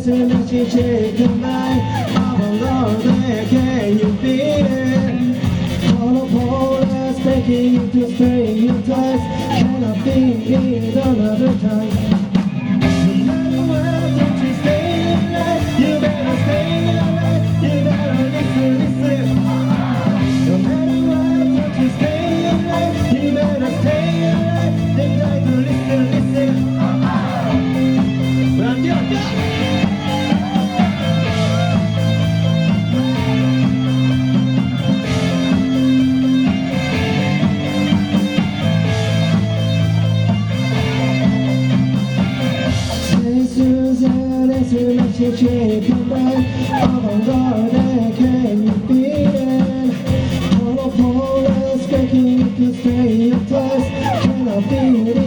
she take the night. Avant-garde, can you feel it? Monopolis begging you to stay in touch. Can I think it another time? No matter where, don't you stay alive. You better stay alive. You better listen. No matter where, don't you stay alive. You better stay alive. They try to listen. She take a breath. Avant-garde, can you feel it? Monopolis begging you to stay in place. Can I feel it?